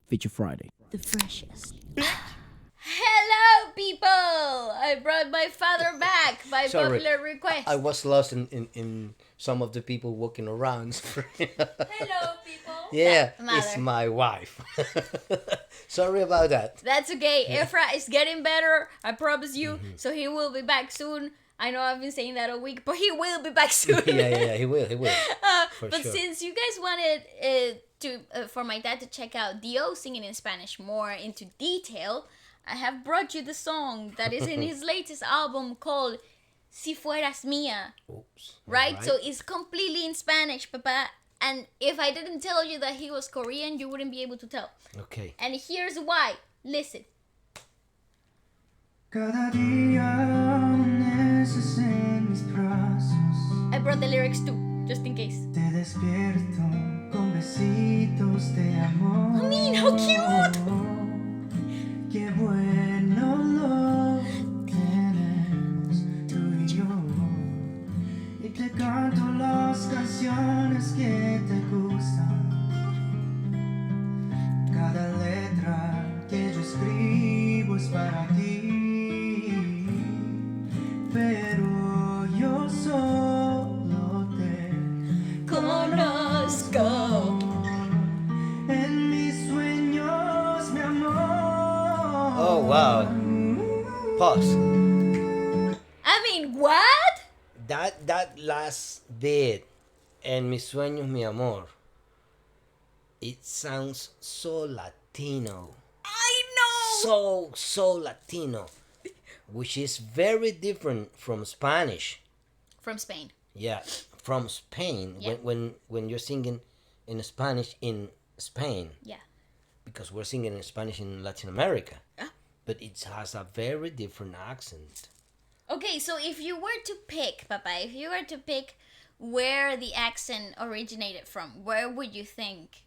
Feature Friday. The freshest. Hello, people! I brought my father back by Sorry, popular request. I was lost in some of the people walking around. Hello, people. Yeah, Doesn't matter. it's my wife. Sorry about that. That's okay. Efra is getting better. I promise you. So he will be back soon. I know I've been saying that all week, but he will be back soon. Yeah, he will. But sure. since you guys wanted for my dad to check out Dio singing in Spanish more into detail, I have brought you the song that is in his latest album called Si Fueras Mía. Oops. Right? So it's completely in Spanish, Papa. And if I didn't tell you that he was Korean, you wouldn't be able to tell. Okay. And here's why. Listen. Cada día amaneces en mis brazos. I brought the lyrics too, just in case. Te despierto con besitos de amor. I mean, how cute! Qué bueno lo tienes tú y yo. Y te canto las canciones que te gustan. Cada letra que yo escribo es para ti. Pero yo solo te Conozco. en mis sueños, mi amor. Oh wow. Pause. I mean, what? That last bit, en mis sueños, mi amor. It sounds so Latino. I know! So Latino, which is very different from Spanish. From Spain. Yeah, from Spain. Yeah. When you're singing in Spanish in Spain, Yeah. because we're singing in Spanish in Latin America, Ah. but it has a very different accent. Okay, so if you were to pick, Papa, if you were to pick where the accent originated from, where would you think?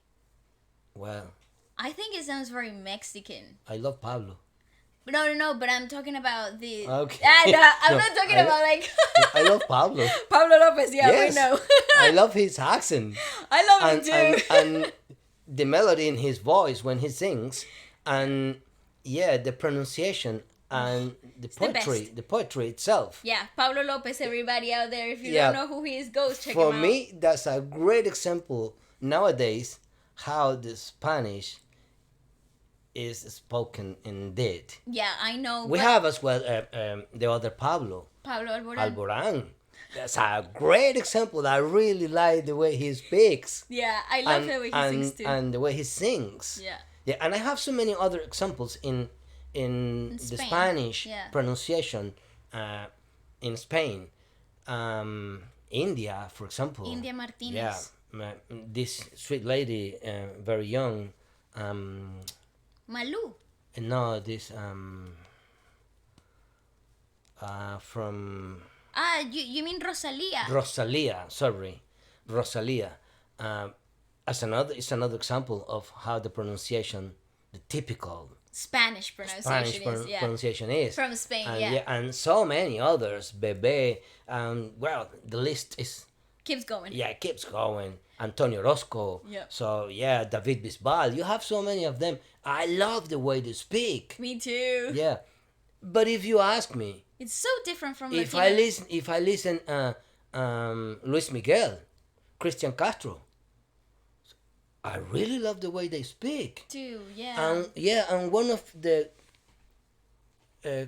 Well, I think it sounds very Mexican. I love Pablo. No, but I'm talking about the... Okay. I'm No, not talking I- about like... I love Pablo. Pablo Lopez, yeah, Yes. we know. I love his accent. I love and, him too. and the melody in his voice when he sings, and yeah, the pronunciation and the best. poetry itself. Yeah, Pablo Lopez, everybody out there, if you Yeah. don't know who he is, go check For him out. me, that's a great example nowadays how the Spanish is spoken indeed. Yeah, I know. We but have as well the other Pablo Pablo Alborán. Alborán. That's a great example. I really like the way he speaks. Yeah, I love the way he sings too. And the way he sings. Yeah. Yeah, and I have so many other examples in the Spain, Spanish yeah. pronunciation in Spain. India, for example. India Martinez. Yeah, this sweet lady, very young. Malú. No, this from Ah, you mean Rosalía? Rosalia. Sorry, Rosalia. As another, it's another example of how the pronunciation, the typical Spanish pronunciation Spanish is, yeah. pronunciation is. From Spain, And, yeah. and so many others, Bebé, well, the list is, Keeps going. yeah, it keeps going. Antonio Orozco. Yeah. So, yeah, David Bisbal. You have so many of them. I love the way they speak. Me too. Yeah. But if you ask me, It's so different from if Latino. I listen Luis Miguel, Christian Castro, I really love the way they speak. Too, yeah. And one of the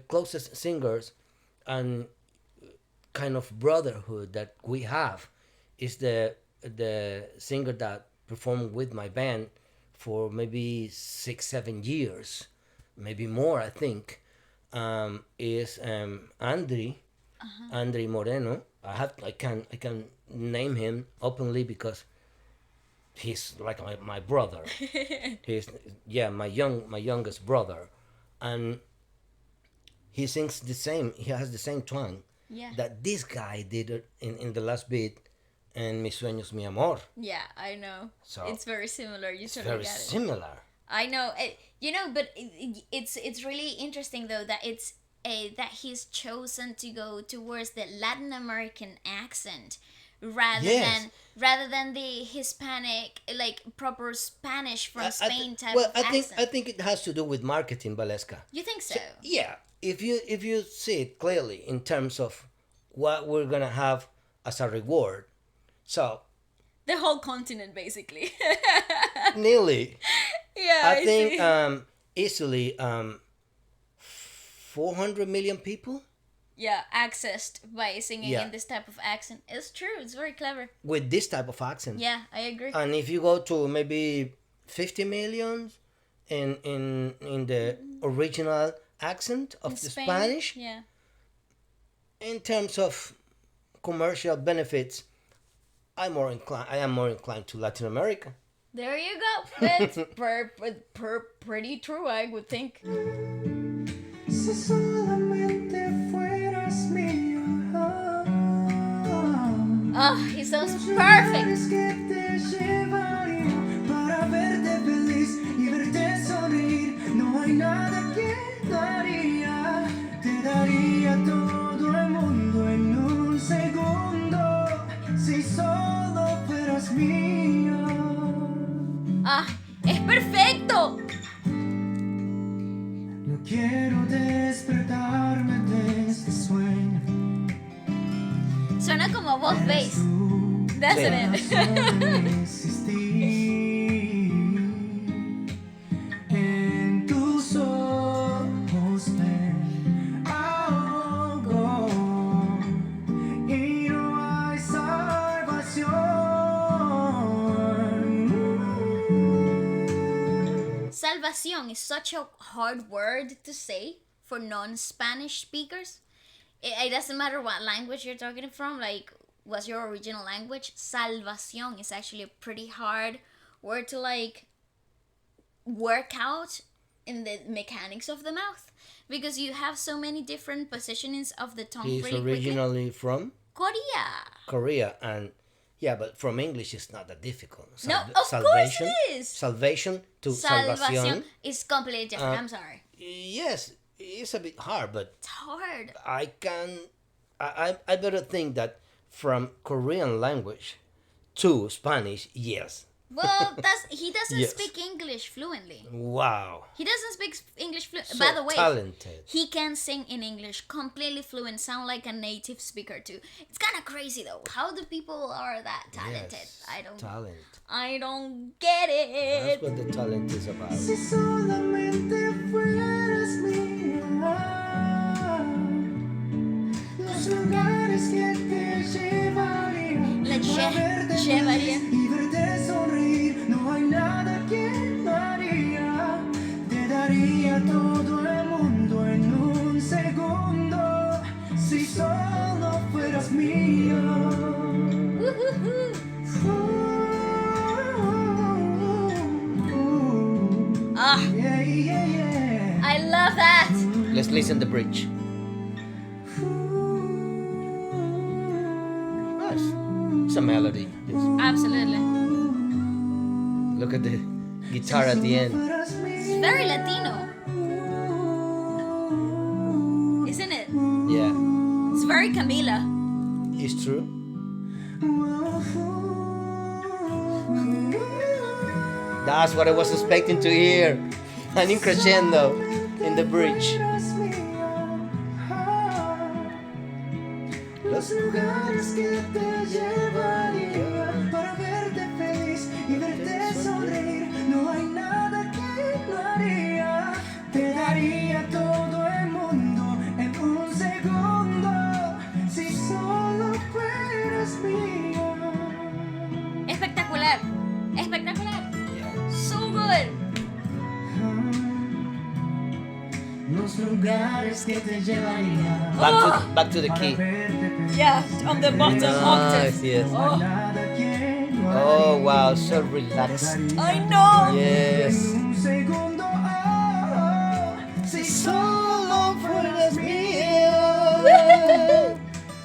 closest singers and kind of brotherhood that we have is the singer that performed with my band for maybe 6-7 years, maybe more, I think. Is Andre Moreno. I can name him openly because he's like my brother. He's my youngest brother, and he sings the same. He has the same twang Yeah. that this guy did in the last beat, and Mis sueños mi amor. Yeah, I know. So, it's very similar. You It's totally very got it. similar. I know. But it's really interesting though that that he's chosen to go towards the Latin American accent rather Yes. than rather than the Hispanic, like proper Spanish from Spain type well, of I think accent. I think it has to do with marketing, Wlsk. You think so? Yeah, if you see it clearly in terms of what we're gonna have as a reward, so The whole continent, basically. nearly, Yeah, I I think see. easily 400 million people Yeah, accessed by singing Yeah. in this type of accent. It's true. It's very clever. with this type of accent. Yeah, I agree. And if you go to maybe 50 millions in the original accent of In the Spain, Spanish, yeah. in terms of commercial benefits, I am more inclined to Latin America. There you go. It's pretty true, I would think. Si solamente fueras mía. Oh, he sounds Los perfect. lugares que te llevaría para verte feliz y verte sonreír. No hay nada que daría. Te daría todo el mundo en un segundo. Si solo fueras mío. Ah, es perfecto. No quiero despertarme de este sueño. Suena como voz bass. Tú, Doesn't it? razón de existir. En tus ojos me ahogo y no hay salvación. Salvación is such a hard word to say for non-Spanish speakers. It doesn't matter what language you're talking from, like what's your original language. Salvación is actually a pretty hard word to like work out in the mechanics of the mouth because you have so many different positionings of the tongue He's really quickly. originally from Korea. Korea, and yeah, but from English it's not that difficult. No, of course it is. Salvation to Salvación salvación. is completely different. I'm sorry. Yes, it's a bit hard, but It's hard. I better think that from Korean language to Spanish, yes. Well, he doesn't Yes. speak English fluently. Wow. He doesn't speak English So By the way, talented. he can sing in English completely fluent, sound like a native speaker too. It's kind of crazy though. How do people are that talented? Yes, I talent. don't get That's it. what the talent is about. Si solamente fueras mía, los lugares que te llevaría para verte llevaría. feliz y verte sonreír. No hay nada que daría. Te daría todo el mundo en un segundo. Si solo fueras mío. Woo-hoo-hoo. Ah, Yeah, yeah, yeah. I love that. Let's listen the bridge. It's a melody. Absolutely. Look at the guitar at the end. It's very Latino, isn't it? Yeah, It's very Camila. it's true. That's what I was expecting to hear. An in crescendo in the bridge. Los lugares que te llevaría para verte feliz y verte sonreír. No hay nada que no haría. Te daría todo el mundo en un segundo. Si solo fueras mía. Espectacular. Espectacular. Yeah. So good. Los lugares que te llevaría Back to the key. para verte feliz. Yeah, on the bottom Nice, yes. Oh, Nada que no Oh haría. wow, so relaxed. I know. Yes. Un segundo, si solo fueras mío.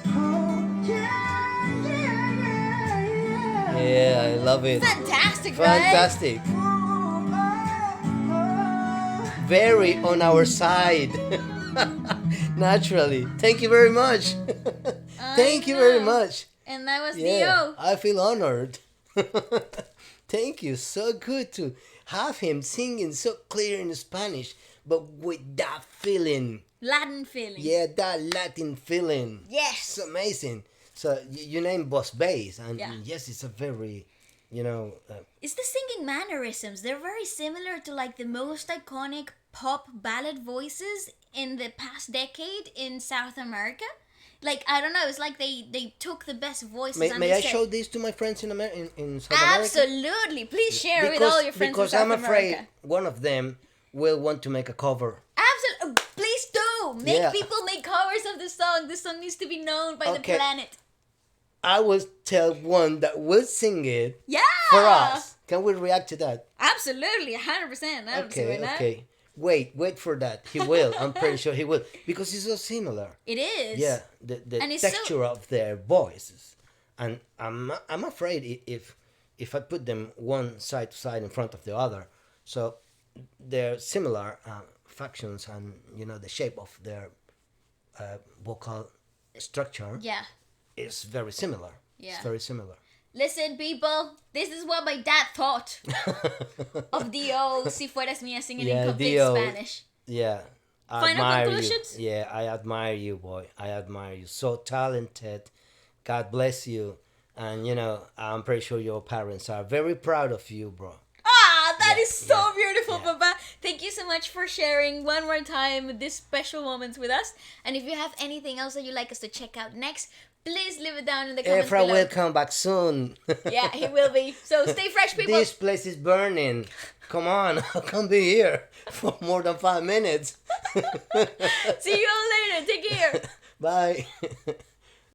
Oh, yeah, yeah, yeah, yeah. Yeah, I love it. Fantastic, right? Fantastic. Oh, oh, oh. Very on our side. Naturally. Thank you very much. Thank you very know. much. And that was Yeah, Dio. I feel honored. Thank you. So good to have him singing so clear in Spanish, but with that feeling. Latin feeling. Yeah, that Latin feeling. Yes. It's amazing. So you named Boss Bass, and Yeah. yes, it's a very, you know, It's the singing mannerisms. They're very similar to like the most iconic pop ballad voices in the past decade in South America. Like, I don't know, it's like they took the best voices and may they I said, show this to my friends in in South America? absolutely, please share with all your friends because in South I'm afraid America. one of them will want to make a cover. Absolutely, please do make Yeah. people make covers of the song. This song needs to be known by the Okay. planet. I will tell one that will sing it Yeah, for us. Can we react to that? absolutely, 100%. I don't see why Okay, not. okay. Wait for that. He will. I'm pretty sure he will because it's so similar. It is. Yeah, the And it's so- texture of their voices, and I'm afraid if I put them one side to side in front of the other, so they're similar factions, and you know the shape of their vocal structure Yeah. is very similar. Yeah. It's very similar. Listen, people, this is what my dad thought of Dio, Si Fueras Mía, singing Yeah, in complete Dio. Spanish. Yeah. I Final admire conclusions? you. Yeah, I admire you, boy. I admire you. So talented. God bless you. And you know, I'm pretty sure your parents are very proud of you, bro. Ah, that Yeah, is so yeah, beautiful, yeah. Papa. Thank you so much for sharing one more time these special moments with us. And if you have anything else that you'd like us to check out next, please leave it down in the comments Efra below. will come back soon. Yeah, he will be. So stay fresh, people. This place is burning. Come on, I can't be here for more than 5 minutes. See you all later. Take care. Bye.